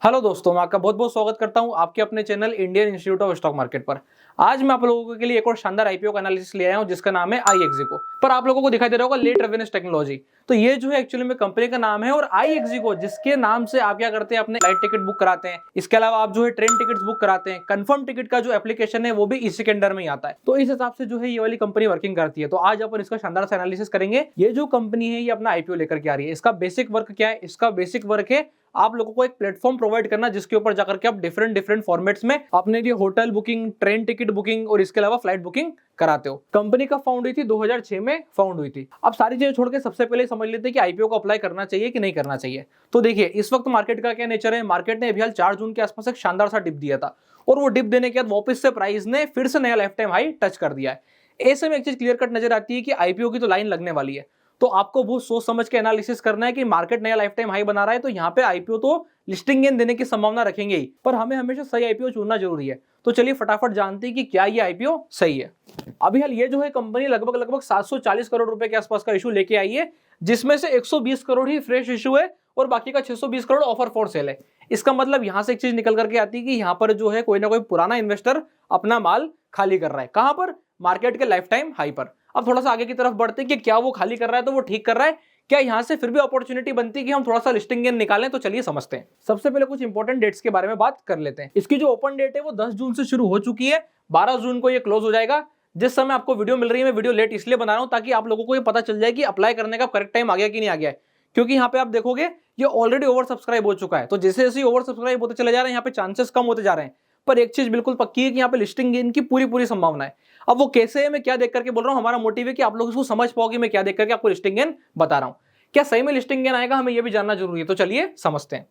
Hello दोस्तों, मैं आपका बहुत बहुत स्वागत करता हूं आपके अपने channel Indian institute of stock market पर। आज मैं आप लोगों के लिए एक और शानदार आईपीओ का एनालिसिस ले आया हूं जिसका नाम है iExeco। पर आप लोगों को दिखाई दे रहा होगा लेट रेवेन्यूज टेक्नोलॉजी। तो ये जो है एक्चुअली में कंपनी का नाम है और iExeco जिसके नाम से आप क्या करते हैं, अपने फ्लाइट टिकट बुक कराते हैं। इसके अलावा आप जो है ट्रेन टिकट बुक कराते हैं। कंफर्म टिकट का जो एप्लीकेशन है वो भी इसी के अंडर में ही आता है। तो इस हिसाब से जो है ये वाली कंपनी वर्किंग करती है। तो आज अपन इसका शानदार सा एनालिसिस करेंगे। ये जो कंपनी है ये अपना आईपीओ लेकर के आ रही है। इसका बेसिक वर्क क्या है? इसका बेसिक वर्क है आप लोगों को एक प्लेटफॉर्म प्रोवाइड करना जिसके ऊपर जाकर के आप डिफरेंट फॉर्मेट्स में अपने लिए hotel booking, train ticket booking और इसके अलावा फ्लाइट बुकिंग कराते हो। कंपनी कब फाउंड हुई थी? 2006 में फाउंड हुई थी। अब सारी चीजें छोड़ के सबसे पहले समझ लेते हैं कि आईपीओ को अप्लाई करना चाहिए कि नहीं करना चाहिए। तो देखिए इस वक्त मार्केट का क्या नेचर है। मार्केट ने अभी हाल 4 जून के आसपास एक शानदार सा डिप दिया था और वो डिप देने के बाद वापस से प्राइस ने फिर से नया लाइफ टाइम हाई टच कर दिया है। ऐसे में एक चीज क्लियर कट नजर आती है कि आईपीओ की तो लाइन लगने वाली है। तो आपको बहुत सोच समझ के एनालिसिस करना है कि मार्केट नया लाइफ टाइम हाई बना रहा है तो यहाँ पे आईपीओ तो लिस्टिंग गेन देने की संभावना रखेंगे ही, पर हमें हमेशा सही आईपीओ चुनना जरूरी है। तो चलिए फटाफट जानते हैं कि क्या ये आईपीओ सही है। अभी हाल ये जो है कंपनी लगभग 740 करोड़ रुपए के आसपास का इशू लेके आई है, जिसमें से 120 करोड़ ही फ्रेश इशू है और बाकी का 620 करोड़ ऑफर फॉर सेल है। इसका मतलब यहां से एक चीज निकल करके आती है कि यहाँ पर जो है कोई ना कोई पुराना इन्वेस्टर अपना माल खाली कर रहा है। कहां पर? मार्केट के लाइफ टाइम हाई पर। अब थोड़ा सा आगे की तरफ बढ़ते हैं कि क्या वो खाली कर रहा है तो वो ठीक कर रहा है, क्या यहां से फिर भी अपॉर्चुनिटी बनती है कि हम थोड़ा सा लिस्टिंग गेन निकालें? तो चलिए समझते हैं। सबसे पहले कुछ इंपॉर्टेंट डेट्स के बारे में बात कर लेते हैं। इसकी जो ओपन डेट है वो 10 जून से शुरू हो चुकी है, 12 जून को ये क्लोज हो जाएगा। जिस समय आपको वीडियो मिल रही है, मैं वीडियो लेट इसलिए बना रहा हूं ताकि आप लोगों को ये पता चल जाए कि अप्लाई करने का करेक्ट टाइम आ गया कि नहीं आ गया है। क्योंकि यहाँ पे आप देखोगे ये ऑलरेडी ओवर सब्सक्राइब हो चुका है। तो जैसे जैसे ओवर सब्सक्राइब होते चले जा रहे हैं यहाँ पे चांसेस कम होते जा रहे हैं। पर एक चीज बिल्कुल पक्की है कि यहाँ पे लिस्टिंग गेन की पूरी संभावना है। अब वो कैसे है, मैं क्या देख करके बोल रहा हूँ, हमारा मोटिव है कि आप लोग इसको समझ पाओगे मैं क्या देख करके आपको लिस्टिंग गेन बता रहा हूँ। क्या सही में लिस्टिंग गेन आएगा, हमें ये भी जानना जरूरी है। तो चलिए समझते हैं।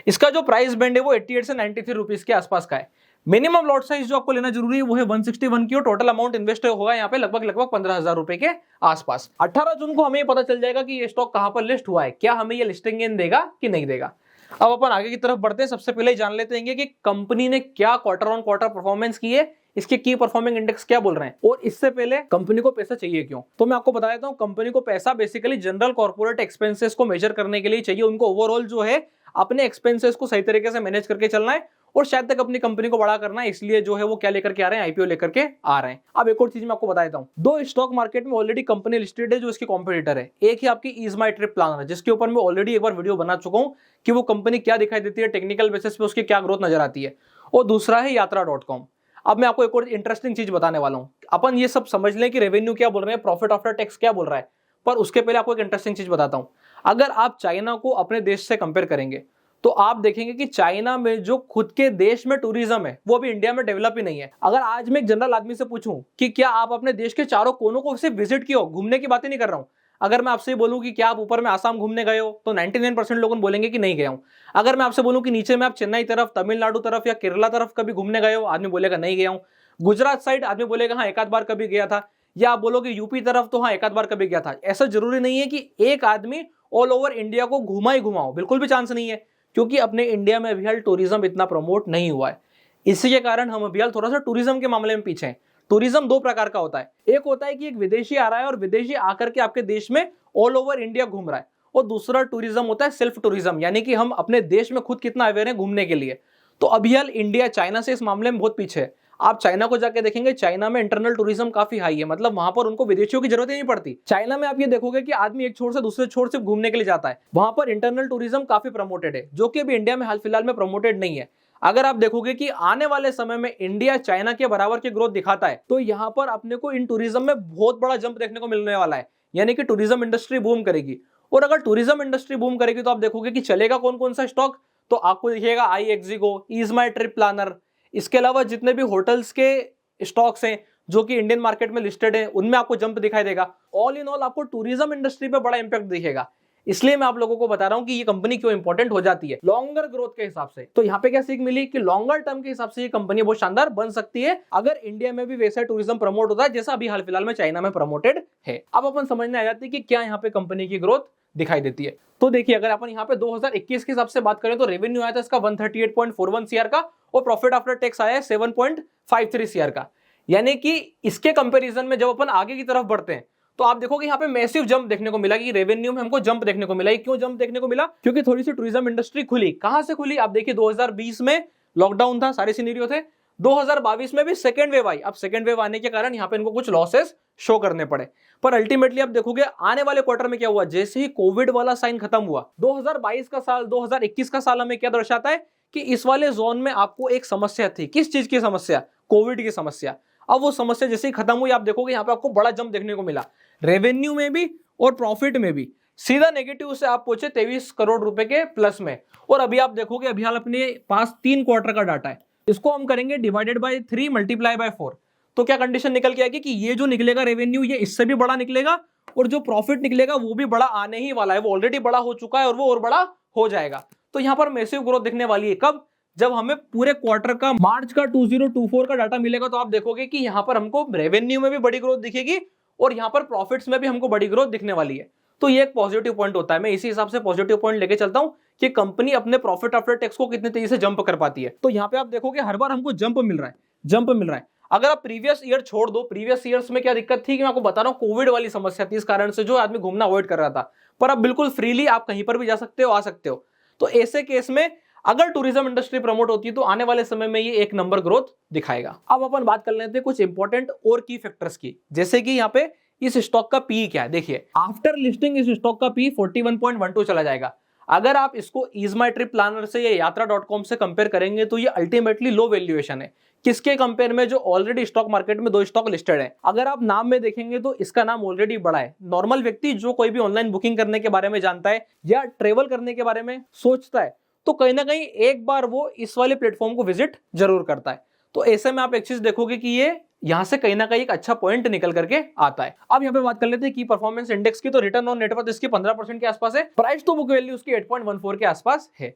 इसका जो प्राइस बैंड है वो 88 से 93 रुपीज के आसपास का है। मिनिमम लॉट साइज जो आपको लेना जरूरी है वो है 161 की और टोटल अमाउंट इन्वेस्ट होगा यहाँ पे लगभग 15,000 रुपए के आसपास। 18 जून को हमें पता चल जाएगा कि ये स्टॉक कहां पर लिस्ट हुआ है, क्या हमें ये लिस्टिंग गेन देगा कि नहीं देगा। अब अपन आगे की तरफ बढ़ते हैं। सबसे पहले जान लेते हैं कि कंपनी ने क्या क्वार्टर ऑन क्वार्टर परफॉर्मेंस की है, इसके की परफॉर्मिंग इंडेक्स क्या बोल रहे हैं और इससे पहले कंपनी को पैसा चाहिए क्यों। तो मैं आपको बता देता हूं, कंपनी को पैसा बेसिकली जनरल कॉर्पोरेट एक्सपेंसेस को मेजर करने के लिए चाहिए। उनको ओवरऑल जो है अपने एक्सपेंसेस को सही तरीके से मैनेज करके चलना है और शायद तक अपनी कंपनी को बड़ा करना है, इसलिए जो है वो क्या लेकर के आ रहे हैं, आईपीओ लेकर के आ रहे हैं। अब एक और चीज मैं आपको बता देता हूं, 2 स्टॉक मार्केट में ऑलरेडी कंपनी लिस्टेड है जो इसकी कॉम्पिटिटर है। एक ही आपकी इज माई ट्रिप प्लानर, जिसके ऊपर मैं ऑलरेडी एक बार वीडियो बना चुका हूं कि वो कंपनी क्या दिखाई देती है, टेक्निकल बेसिस पे उसकी क्या ग्रोथ नजर आती है। और दूसरा है यात्रा.com। अब मैं आपको एक और इंटरेस्टिंग चीज बताने वाला हूं। अपन ये सब समझ लें कि रेवेन्यू क्या बोल रहे हैं, प्रॉफिट आफ्टर टैक्स क्या बोल रहा है, पर उसके पहले आपको एक इंटरेस्टिंग चीज बताता हूं। अगर आप चाइना को अपने देश से कंपेयर करेंगे तो आप देखेंगे कि चाइना में जो खुद के देश में टूरिज्म है वो भी इंडिया में डेवलप ही नहीं है। अगर आज मैं एक जनरल आदमी से पूछूं कि क्या आप अपने देश के चारों कोनों को सिर्फ विजिट किए हो, घूमने की बातें नहीं कर रहा हूं। अगर मैं आपसे बोलूं कि क्या आप ऊपर में आसाम घूमने गए हो तो 99% लोग बोलेंगे कि नहीं गया हूं। अगर मैं आपसे बोलूं कि नीचे में आप चेन्नई तरफ, तमिलनाडु तरफ या केरला तरफ कभी घूमने गए हो, आदमी बोलेगा नहीं गया हूं। गुजरात साइड आदमी बोलेगा हाँ एक आध बार कभी गया था। या आप बोलोगे यूपी तरफ तो हाँ एक आध बार कभी गया था। ऐसा जरूरी नहीं है कि एक आदमी ऑल ओवर इंडिया को घुमा ही घुमाओ, बिल्कुल भी चांस नहीं है। क्योंकि अपने इंडिया में अभी हाल टूरिज्म इतना प्रमोट नहीं हुआ है, इसी के कारण हम अभी हाल थोड़ा सा टूरिज्म के मामले में पीछे हैं। टूरिज्म 2 प्रकार का होता है। एक होता है कि एक विदेशी आ रहा है और विदेशी आकर के आपके देश में ऑल ओवर इंडिया घूम रहा है, और दूसरा टूरिज्म होता है सेल्फ टूरिज्म, यानी कि हम अपने देश में खुद कितना अवेयर है घूमने के लिए। तो अभी हाल इंडिया चाइना से इस मामले में बहुत पीछे है। आप चाइना को जाके देखेंगे, चाइना में इंटरनल टूरिज्म काफी हाई है, मतलब वहां पर उनको विदेशियों की जरूरत ही नहीं पड़ती। चाइना में आप ये देखोगे कि आदमी एक छोर से दूसरे छोर सिर्फ घूमने के लिए जाता है। वहां पर इंटरनल टूरिज्म काफी प्रमोटेड है, जो कि अभी इंडिया में हाल फिलहाल में प्रमोटेड नहीं है। अगर आप देखोगे कि आने वाले समय में इंडिया चाइना के बराबर की ग्रोथ दिखाता है तो यहाँ पर अपने को इन टूरिज्म में बहुत बड़ा जंप देखने को मिलने वाला है, यानी कि टूरिज्म इंडस्ट्री बूम करेगी। और अगर टूरिज्म इंडस्ट्री बूम करेगी तो आप देखोगे कि चलेगा कौन कौन सा स्टॉक, तो आपको दिखेगा iExeco, is my trip planner. इसके अलावा जितने भी होटल्स के स्टॉक्स हैं जो कि इंडियन मार्केट में लिस्टेड हैं उनमें आपको जंप दिखाई देगा। ऑल इन ऑल आपको टूरिज्म इंडस्ट्री पे बड़ा इंपैक्ट दिखेगा। इसलिए मैं आप लोगों को बता रहा हूं कि ये कंपनी क्यों इंपॉर्टेंट हो जाती है लॉन्गर ग्रोथ के हिसाब से। तो यहाँ पे क्या सीख मिली कि लॉन्गर टर्म के हिसाब से ये कंपनी बहुत शानदार बन सकती है अगर इंडिया में भी वैसा टूरिज्म प्रमोट होता है जैसा अभी हाल फिलहाल में चाइना में प्रमोटेड है। अब अपन समझने आ जाती है कि क्या यहाँ पे कंपनी की ग्रोथ दिखाई देती है। तो देखिए, अगर अपन यहाँ पे 2021 के हिसाब से बात करें तो रेवेन्यू आया था इसका 138.41 सीआर का और प्रॉफिट आफ्टर टैक्स आया है 7.53 सीआर का। यानी कि इसके कंपैरिजन में जब अपन आगे की तरफ बढ़ते हैं तो आप देखोगे यहाँ पे मैसिव जंप देखने को मिला कि रेवेन्यू में हमको जंप देखने को मिला। क्यों जंप देखने को मिला? क्योंकि थोड़ी सी टूरिज्म इंडस्ट्री खुली। कहां से खुली? आप देखिए 2020 में लॉकडाउन था, सारे सिनेरियो थे। 2022 में भी सेकेंड वेव आई। अब सेकेंड वेव आने के कारण यहाँ पे इनको कुछ लॉसेस शो करने पड़े, पर अल्टीमेटली आप देखोगे आने वाले क्वार्टर में क्या हुआ, जैसे ही कोविड वाला साइन खत्म हुआ, 2022 का साल 2021 का साल हमें क्या दर्शाता है कि इस वाले जोन में आपको एक समस्या थी। किस चीज की समस्या? कोविड की समस्या। अब वो समस्या जैसे ही खत्म हुई, आप देखोगे यहाँ पे आपको बड़ा जंप देखने को मिला, रेवेन्यू में भी और प्रॉफिट में भी। सीधा नेगेटिव से आप पहुंचे 23 करोड़ रुपए के प्लस में। और अभी आप देखोगे अभी हाल अपने पास 3 क्वार्टर का डाटा है, इसको हम करेंगे डिवाइडेड बाय 3 मल्टीप्लाई बाय 4, तो क्या कंडीशन निकल के आएगी कि ये जो निकलेगा रेवेन्यू ये इससे भी बड़ा निकलेगा, और जो प्रॉफिट निकलेगा वो भी बड़ा आने ही वाला है। वो ऑलरेडी बड़ा हो चुका है और वो और बड़ा हो जाएगा। तो यहाँ पर मैसिव ग्रोथ दिखने वाली है। कब? जब हमें पूरे क्वार्टर का मार्च का 2024 का डाटा मिलेगा, तो आप देखोगे कि यहाँ पर हमको रेवेन्यू में भी बड़ी ग्रोथ दिखेगी और यहाँ पर प्रॉफिट्स में भी हमको बड़ी ग्रोथ दिखने वाली है। तो ये एक पॉजिटिव पॉइंट होता है। मैं इसी हिसाब से पॉजिटिव पॉइंट लेके चलता हूं कि कंपनी अपने प्रॉफिट आफ्टर टैक्स को कितने तेजी से जंप कर पाती है। तो यहाँ पे आप देखोगे हर बार हमको जंप मिल रहा है। अगर आप प्रीवियस ईयर छोड़ दो, प्रीवियस ईयर्स में क्या दिक्कत थी कि मैं आपको बता रहा हूँ, कोविड वाली समस्या थी, इस कारण से जो आदमी घूमना अवॉइड कर रहा था। पर अब बिल्कुल फ्रीली आप कहीं पर भी जा सकते हो, आ सकते हो। तो ऐसे केस में अगर टूरिज्म इंडस्ट्री प्रमोट होती है तो आने वाले समय में ये एक नंबर ग्रोथ दिखाएगा। अब अपन बात कर लेते हैं कुछ इंपॉर्टेंट और की फैक्टर्स की, जैसे कि यहाँ पे इस स्टॉक का पी क्या है। देखिए आफ्टर लिस्टिंग इस स्टॉक का पी 41.12 चला जाएगा। अगर आप इसको ईज माई ट्रिप प्लानर से या यात्रा.com से कंपेयर करेंगे तो ये अल्टीमेटली लो वैल्यूएशन है। किसके कंपेयर में? जो ऑलरेडी स्टॉक मार्केट में 2 स्टॉक लिस्टेड है। अगर आप नाम में देखेंगे तो इसका नाम ऑलरेडी बड़ा है। नॉर्मल व्यक्ति जो कोई भी ऑनलाइन बुकिंग करने के बारे में जानता है या ट्रेवल करने के बारे में सोचता है, तो कहीं ना कहीं एक बार वो इस वाले प्लेटफॉर्म को विजिट जरूर करता है। तो ऐसे में आप एक चीज देखोगे कि ये यहां से कहीं ना कहीं एक अच्छा पॉइंट निकल करके आता है। अब यहाँ पे बात कर लेते हैं की परफॉर्मेंस इंडेक्स की। तो रिटर्न ऑन नेटवर्थ इसकी 15% के आसपास है। प्राइस टू बुक वैल्यू उसकी 8.14 के आसपास है।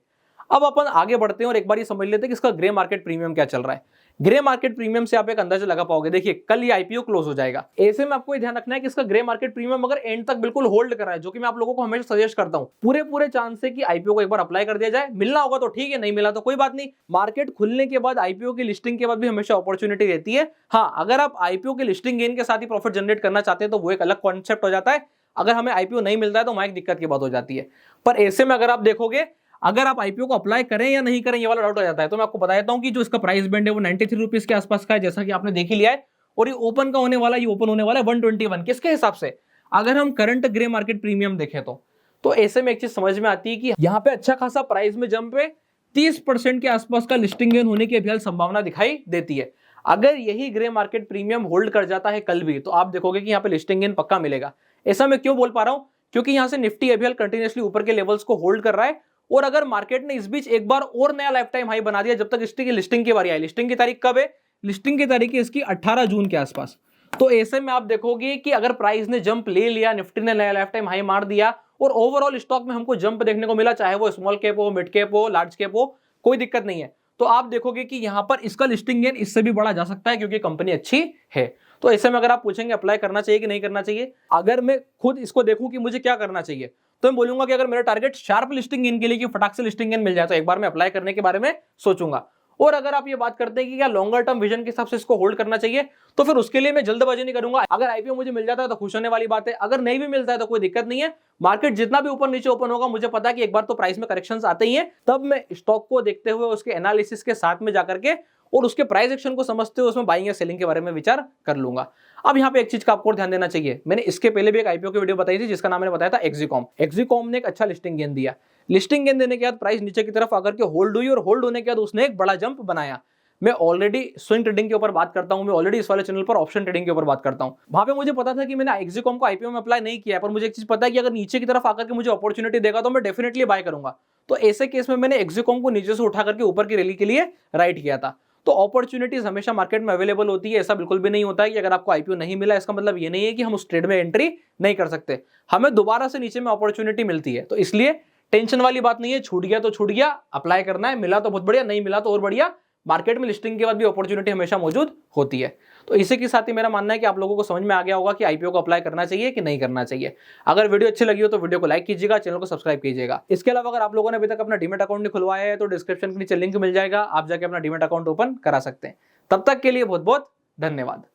अब अपन आगे बढ़ते हैं और एक बार ये समझ लेते हैं कि इसका ग्रे मार्केट प्रीमियम क्या चल रहा है। ग्रे मार्केट प्रीमियम से आप एक अंदाजा लगा पाओगे। देखिए कल ये आईपीओ क्लोज हो जाएगा। ऐसे में आपको ध्यान रखना है कि इसका ग्रे मार्केट प्रीमियम अगर एंड तक बिल्कुल होल्ड कर रहा है, जो कि मैं आप लोगों को हमेशा सजेस्ट करता हूं, पूरे चांस है कि आईपीओ को एक बार अप्लाई कर दिया जाए। मिलना होगा तो ठीक है, नहीं मिला तो कोई बात नहीं। मार्केट खुलने के बाद आईपीओ की लिस्टिंग के बाद भी हमेशा अपॉर्चुनिटी रहती है। हाँ, अगर आप आईपीओ की लिस्टिंग गेन के साथ ही प्रॉफिट जनरेट करना चाहते हैं तो वो एक अलग कॉन्सेप्ट हो जाता है। अगर हमें आईपीओ नहीं मिलता है तो वहां एक दिक्कत की बात हो जाती है। पर ऐसे में अगर आप देखोगे, अगर आप आईपीओ को अप्लाई करें या नहीं करें ये वाला डाउट हो जाता है। तो मैं आपको बता देता हूं कि जो इसका प्राइस बैंड है वो 93 रुपीज के आसपास का है, जैसा कि आपने देख ही लिया है। और ये ओपन का होने वाला, ये ओपन होने वाला है 121। किसके हिसाब से? अगर हम करंट ग्रे मार्केट प्रीमियम देखें तो ऐसे में एक चीज समझ में आती है कि यहाँ पे अच्छा खासा प्राइस में जंप है। 30% के आसपास का लिस्टिंग गेन होने की अभी संभावना दिखाई देती है। अगर यही ग्रे मार्केट प्रीमियम होल्ड कर जाता है कल भी, तो आप देखोगे कि यहाँ पे लिस्टिंग गेन पक्का मिलेगा। ऐसा मैं क्यों बोल पा रहा हूं? क्योंकि यहाँ से निफ्टी अभी कंटिन्यूअसली ऊपर के लेवल्स को होल्ड कर रहा है। और अगर मार्केट ने इस बीच एक बार और नया लाइफ टाइम हाई बना दिया, जब तक इसकी लिस्टिंग की बारी आई। लिस्टिंग की तारीख कब है? लिस्टिंग की तारीख है इसकी 18 जून के आसपास। तो ऐसे में आप देखोगे कि अगर प्राइस ने जंप ले लिया, निफ्टी ने नया लाइफ टाइम हाई मार दिया और ओवरऑल स्टॉक में हमको जंप देखने को मिला, चाहे वो स्मॉल कैप हो, मिड कैप हो, लार्ज कैप हो, कोई दिक्कत नहीं है। तो आप देखोगे कि यहां पर इसका लिस्टिंग गेन इससे भी बड़ा जा सकता है, क्योंकि कंपनी अच्छी है। तो ऐसे में अगर आप पूछेंगे अप्लाई करना चाहिए कि नहीं करना चाहिए, अगर मैं खुद इसको देखूं कि मुझे क्या करना चाहिए, तो मैं बोलूंगा कि अगर मेरा टारगेट शार्प लिस्टिंग गेन के लिए कि फटाक से लिस्टिंग गेन मिल जाए, तो एक बार मैं अप्लाई करने के बारे में सोचूंगा। और अगर आप ये बात करते हैं कि क्या लॉन्गर टर्म विजन के हिसाब से इसको होल्ड करना चाहिए, तो फिर उसके लिए मैं जल्दबाजी नहीं करूंगा। अगर आईपीओ मुझे मिल जाता है तो खुश होने वाली बात है, अगर नहीं भी मिलता है तो कोई दिक्कत नहीं है। मार्केट जितना भी ऊपर नीचे ओपन होगा, मुझे पता है कि एक बार तो प्राइस में करेक्शंस आते ही हैं, तब मैं स्टॉक को देखते हुए उसके एनालिसिस के साथ में जाकर के और उसके प्राइस एक्शन को समझते हुए उसमें बाइंग या सेलिंग के बारे में विचार कर लूंगा। अब यहाँ पे एक चीज का आपको ध्यान देना चाहिए, मैंने इसके पहले भी एक आईपीओ की वीडियो बताई थी जिसका नाम मैंने बताया था एक्सिकॉम। एक्सिकॉम ने एक अच्छा लिस्टिंग गेन दिया। लिस्टिंग गेन देने के बाद प्राइस नीचे की तरफ आकर के होल्ड हुई और होल्ड होने के बाद उसने एक बड़ा जंप बनाया। मैं ऑलरेडी स्विंग ट्रेडिंग के ऊपर बात करता हूं, मैं ऑलरेडी इस वाले चैनल पर ऑप्शन ट्रेडिंग के ऊपर बात करता हूं। वहां पे मुझे पता था कि मैंने एक्सिकॉम को आईपीओ में अप्लाई नहीं किया है, पर मुझे एक चीज पता है कि अगर नीचे की तरफ आकर के मुझे अपॉर्चुनिटी देगा तो मैं डेफिनेटली बाय करूंगा। तो ऐसे केस में मैंने एक्सिकॉम को नीचे से उठा करके ऊपर की रैली के लिए राइट किया था। तो अपॉर्चुनिटीज हमेशा मार्केट में अवेलेबल होती है। ऐसा बिल्कुल भी नहीं होता है कि अगर आपको आईपीओ नहीं मिला इसका मतलब ये नहीं है कि हम उस ट्रेड में एंट्री नहीं कर सकते। हमें दोबारा से नीचे में अपॉर्चुनिटी मिलती है, तो इसलिए टेंशन वाली बात नहीं है। छूट गया तो छूट गया, अप्लाई करना है, मिला तो बहुत बढ़िया, नहीं मिला तो और बढ़िया। मार्केट में लिस्टिंग के बाद भी अपॉर्चुनिटी हमेशा मौजूद होती है। तो इसी के साथ ही मेरा मानना है कि आप लोगों को समझ में आ गया होगा कि आईपीओ को अप्लाई करना चाहिए कि नहीं करना चाहिए। अगर वीडियो अच्छी लगी हो तो वीडियो को लाइक कीजिएगा, चैनल को सब्सक्राइब कीजिएगा। इसके अलावा अगर आप लोगों ने अभी तक अपना डीमैट अकाउंट नहीं खुलवाया है तो डिस्क्रिप्शन के नीचे लिंक मिल जाएगा, आप जाके अपना डीमैट अकाउंट ओपन करा सकते हैं। तब तक के लिए बहुत बहुत धन्यवाद।